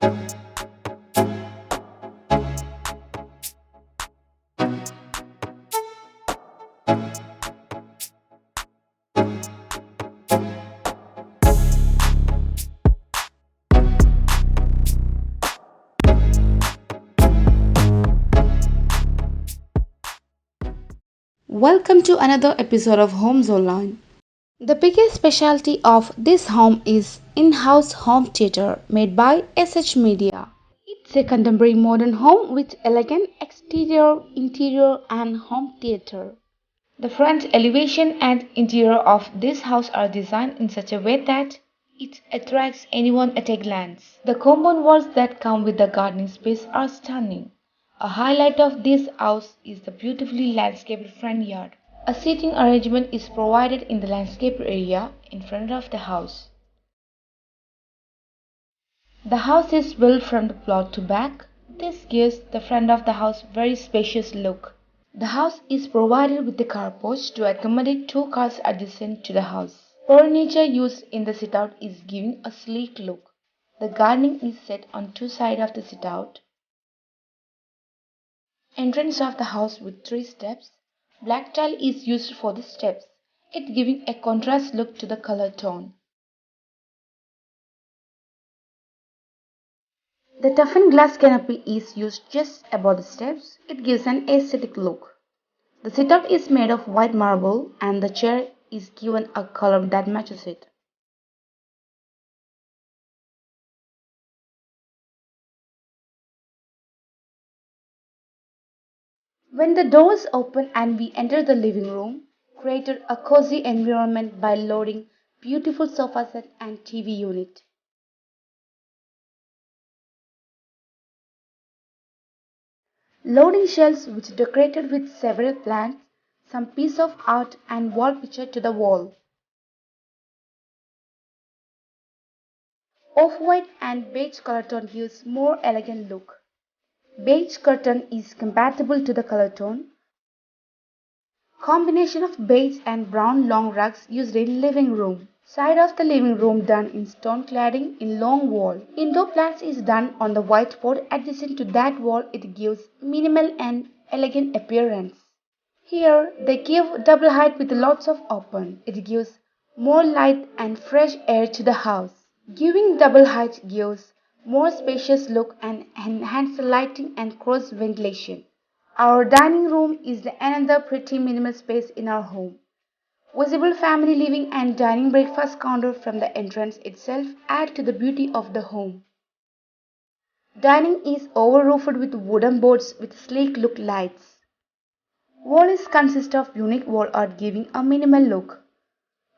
Welcome to another episode of Homes Online. The biggest specialty of this home is in-house home theater made by SH Media. It's a contemporary modern home with elegant exterior, interior and home theater. The front elevation and interior of this house are designed in such a way that it attracts anyone at a glance. The compound walls that come with the gardening space are stunning. A highlight of this house is the beautifully landscaped front yard. A seating arrangement is provided in the landscaped area in front of the house. The house is built from the plot to back. This gives the front of the house very spacious look. The house is provided with a car porch to accommodate two cars adjacent to the house. Furniture used in the sit-out is giving a sleek look. The gardening is set on two sides of the sit-out. Entrance of the house with three steps. Black tile is used for the steps, it giving a contrast look to the color tone. The toughened glass canopy is used just above the steps. It gives an aesthetic look. The sit-out is made of white marble and the chair is given a color that matches it. When the doors open and we enter the living room, created a cozy environment by loading beautiful sofa set and TV unit. Loading shelves which decorated with several plants, some piece of art and wall picture to the wall. Off-white and beige color tone gives more elegant look. Beige curtain is compatible to the color tone. Combination of beige and brown long rugs used in living room. Side of the living room done in stone cladding in long wall. Indoor plants is done on the whiteboard adjacent to that wall. It gives minimal and elegant appearance. Here they give double height with lots of open. It gives more light and fresh air to the house. Giving double height gives more spacious look and enhance the lighting and cross ventilation. Our dining room is another pretty minimal space in our home. Visible family living and dining breakfast counter from the entrance itself add to the beauty of the home. Dining is over-roofed with wooden boards with sleek look lights. Walls consist of unique wall art giving a minimal look.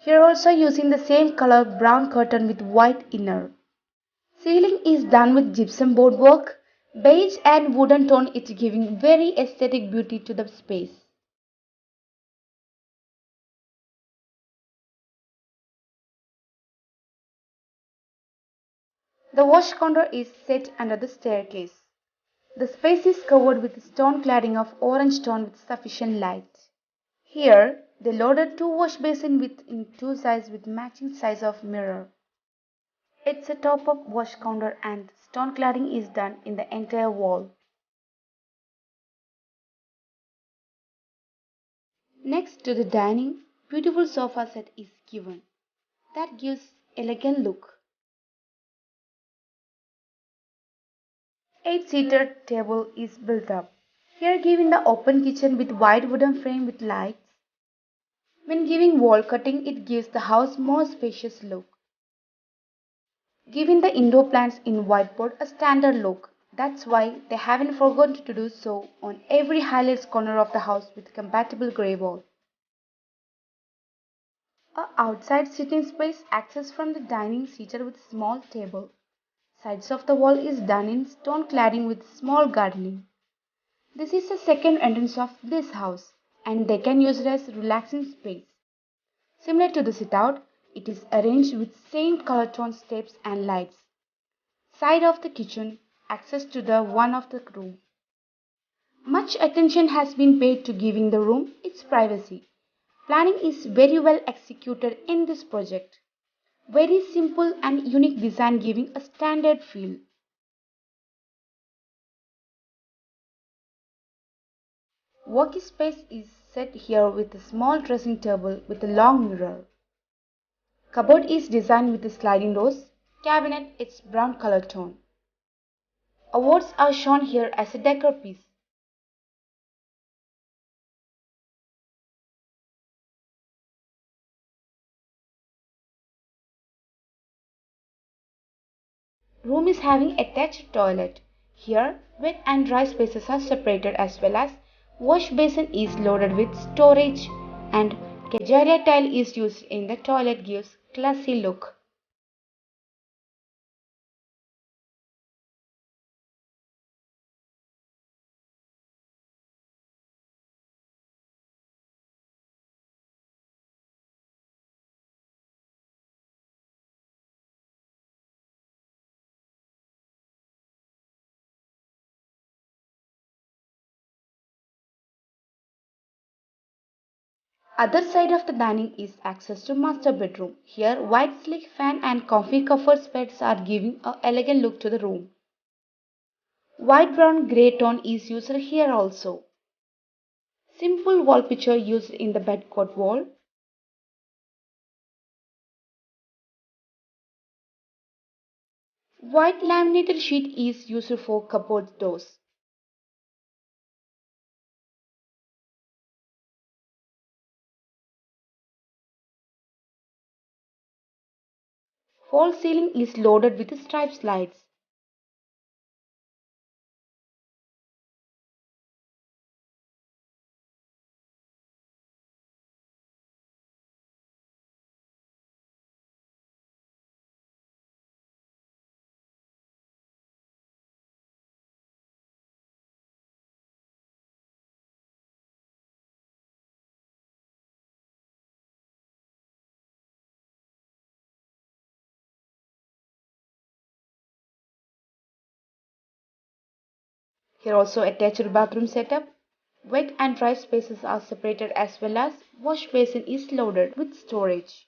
Here also using the same color brown curtain with white inner. Ceiling is done with gypsum board work, beige and wooden tone, it giving very aesthetic beauty to the space. The wash counter is set under the staircase. The space is covered with stone cladding of orange tone with sufficient light. Here they loaded two wash basin with in two sides with matching size of mirror. It's a top-up wash counter and stone cladding is done in the entire wall. Next to the dining, beautiful sofa set is given. That gives elegant look. 8-seater table is built up. Here giving the open kitchen with wide wooden frame with lights. When giving wall cutting, it gives the house more spacious look. Giving the indoor plants in whiteboard a standard look. That's why they haven't forgotten to do so on every highlights corner of the house with compatible grey wall. A outside sitting space accessed from the dining seated with small table. Sides of the wall is done in stone cladding with small gardening. This is the second entrance of this house and they can use it as relaxing space. Similar to the sit-out, it is arranged with same color tone steps and lights. Side of the kitchen, access to the one of the room. Much attention has been paid to giving the room its privacy. Planning is very well executed in this project. Very simple and unique design giving a standard feel. Workspace is set here with a small dressing table with a long mirror. Cupboard is designed with sliding doors. Cabinet its brown color tone. Awards are shown here as a decor piece. Room is having attached toilet. Here, wet and dry spaces are separated as well as wash basin is loaded with storage and Kajaria tile is used in the toilet gives classy look. Other side of the dining is access to master bedroom. Here, white sleek fan and coffee covered beds are giving a elegant look to the room. White brown grey tone is used here also. Simple wall picture used in the bed coat wall. White laminated sheet is used for cupboard doors. False ceiling is loaded with striped slides. Here also attached bathroom setup. Wet and dry spaces are separated as well as wash basin is loaded with storage.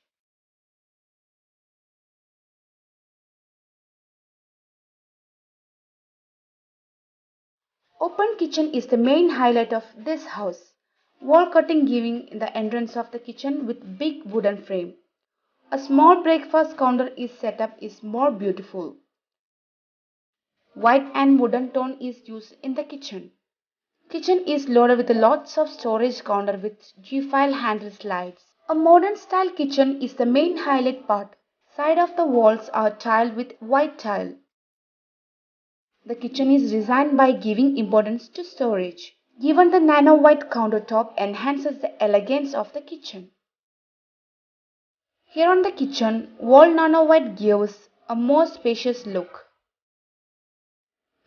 Open kitchen is the main highlight of this house. Wall cutting giving the entrance of the kitchen with big wooden frame. A small breakfast counter is set up is more beautiful. White and wooden tone is used in the kitchen. Kitchen is loaded with lots of storage counter with G-file handle slides. A modern style kitchen is the main highlight part. Side of the walls are tiled with white tile. The kitchen is designed by giving importance to storage. Given the nano white countertop enhances the elegance of the kitchen. Here on the kitchen, wall nano white gives a more spacious look.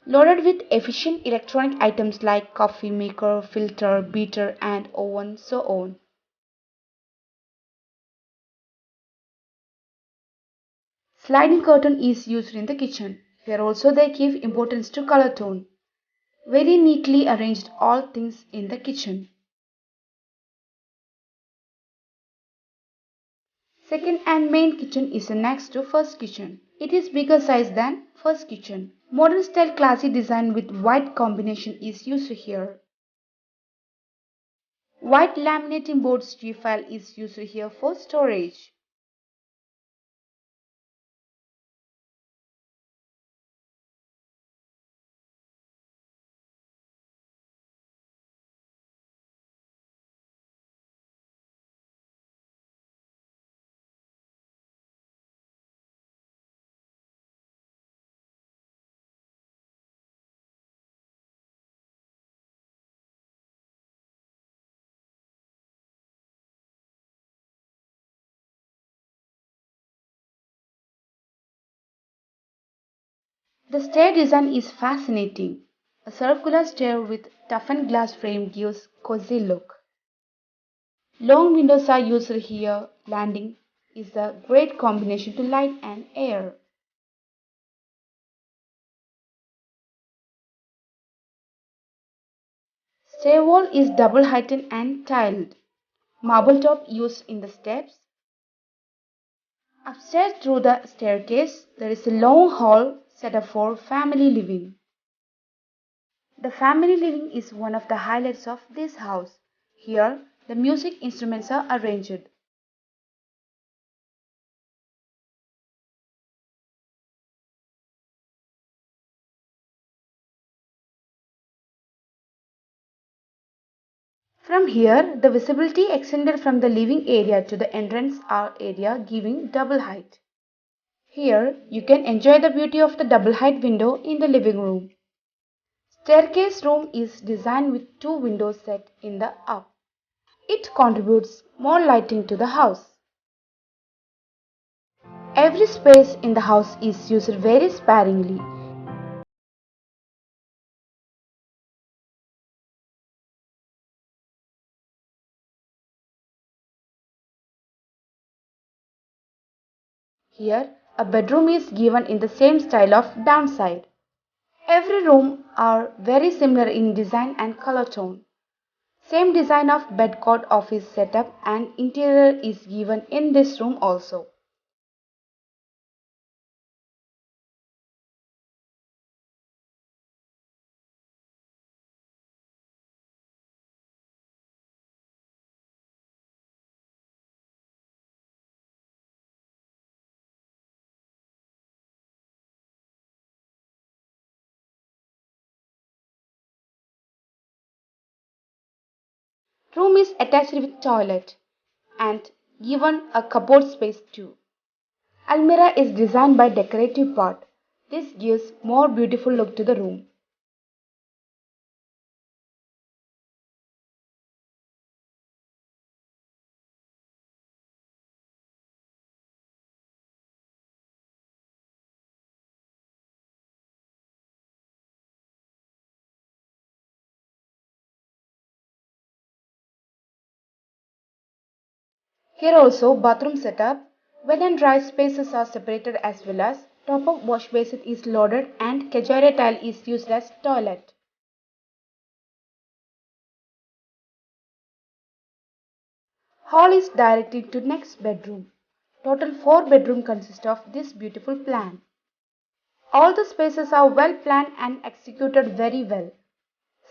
Loaded with efficient electronic items like coffee maker, filter, beater and oven, so on. Sliding curtain is used in the kitchen. Here also they give importance to color tone. Very neatly arranged all things in the kitchen. Second and main kitchen is next to first kitchen. It is bigger size than first kitchen. Modern style classy design with white combination is used here. White laminating boards G-file is used here for storage. The stair design is fascinating. A circular stair with toughened glass frame gives cozy look. Long windows are used here. Landing is a great combination to light and air. Stair wall is double heightened and tiled. Marble top used in the steps. Upstairs through the staircase, there is a long hall set up for family living. The family living is one of the highlights of this house. Here, the music instruments are arranged. From here, the visibility extended from the living area to the entrance area, giving double height. Here, you can enjoy the beauty of the double height window in the living room. Staircase room is designed with two windows set in the up. It contributes more lighting to the house. Every space in the house is used very sparingly. Here, a bedroom is given in the same style of downside. Every room are very similar in design and color tone. Same design of bed cot office setup and interior is given in this room also. Room is attached with toilet and given a cupboard space too. Almirah is designed by decorative part. This gives more beautiful look to the room. Here also bathroom setup. Wet and dry spaces are separated as well as top-up wash basin is loaded and Kajaria tile is used as toilet. Hall is directly to next bedroom. Total 4 bedroom consist of this beautiful plan. All the spaces are well planned and executed very well.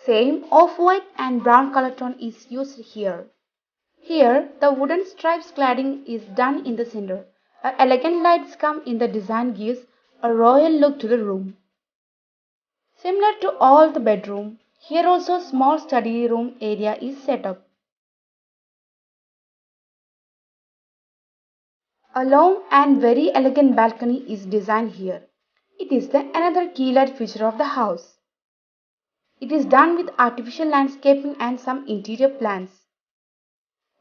Same off-white and brown color tone is used here. Here, the wooden stripes cladding is done in the center. A elegant lights come in the design gives a royal look to the room. Similar to all the bedroom, here also small study room area is set up. A long and very elegant balcony is designed here. It is the another key light feature of the house. It is done with artificial landscaping and some interior plants.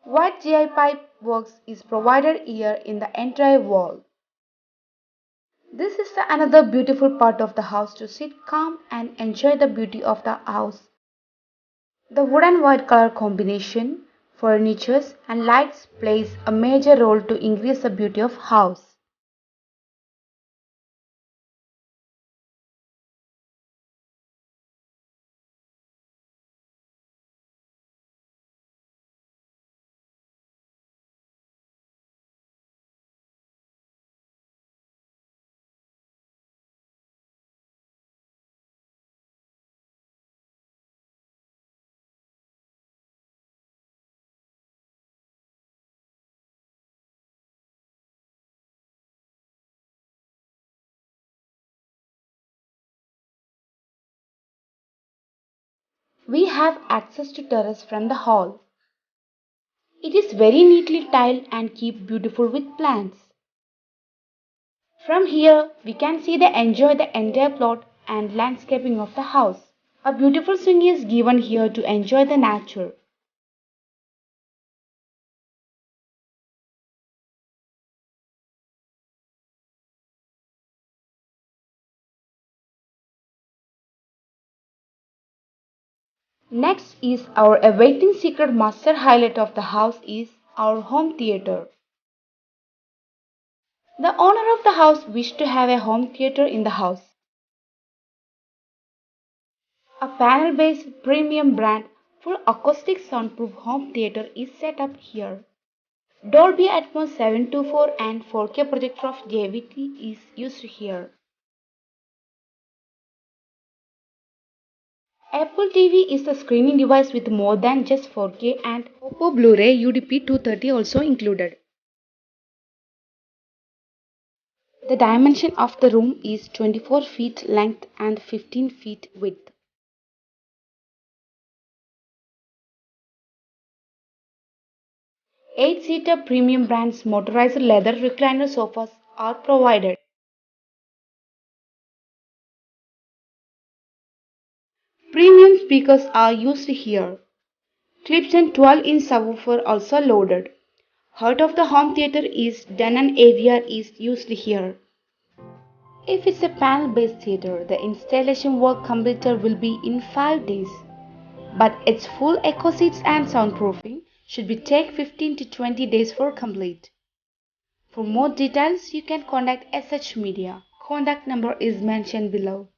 White GI pipe works is provided here in the entire wall. This is the another beautiful part of the house to sit calm and enjoy the beauty of the house. The wood and white color combination, furnitures and lights plays a major role to increase the beauty of house. We have access to terrace from the hall. It is very neatly tiled and keep beautiful with plants. From here, we can see the enjoy the entire plot and landscaping of the house. A beautiful swing is given here to enjoy the nature. Next is our awaiting secret master highlight of the house is our home theater. The owner of the house wished to have a home theater in the house. A panel-based premium brand full acoustic soundproof home theater is set up here. Dolby Atmos 724 and 4K projector of JVT is used here. Apple TV is the screening device with more than just 4K and Oppo Blu-ray UDP 230 also included. The dimension of the room is 24 feet length and 15 feet width. Eight-seater premium brands motorized leather recliner sofas are provided. Premium speakers are used here. Clips and 12-inch subwoofer also loaded. Heart of the home theater is Denon AVR is used here. If it's a panel-based theater, the installation work completed will be in 5 days. But its full acoustics and soundproofing should be take 15 to 20 days for complete. For more details, you can contact SH Media. Contact number is mentioned below.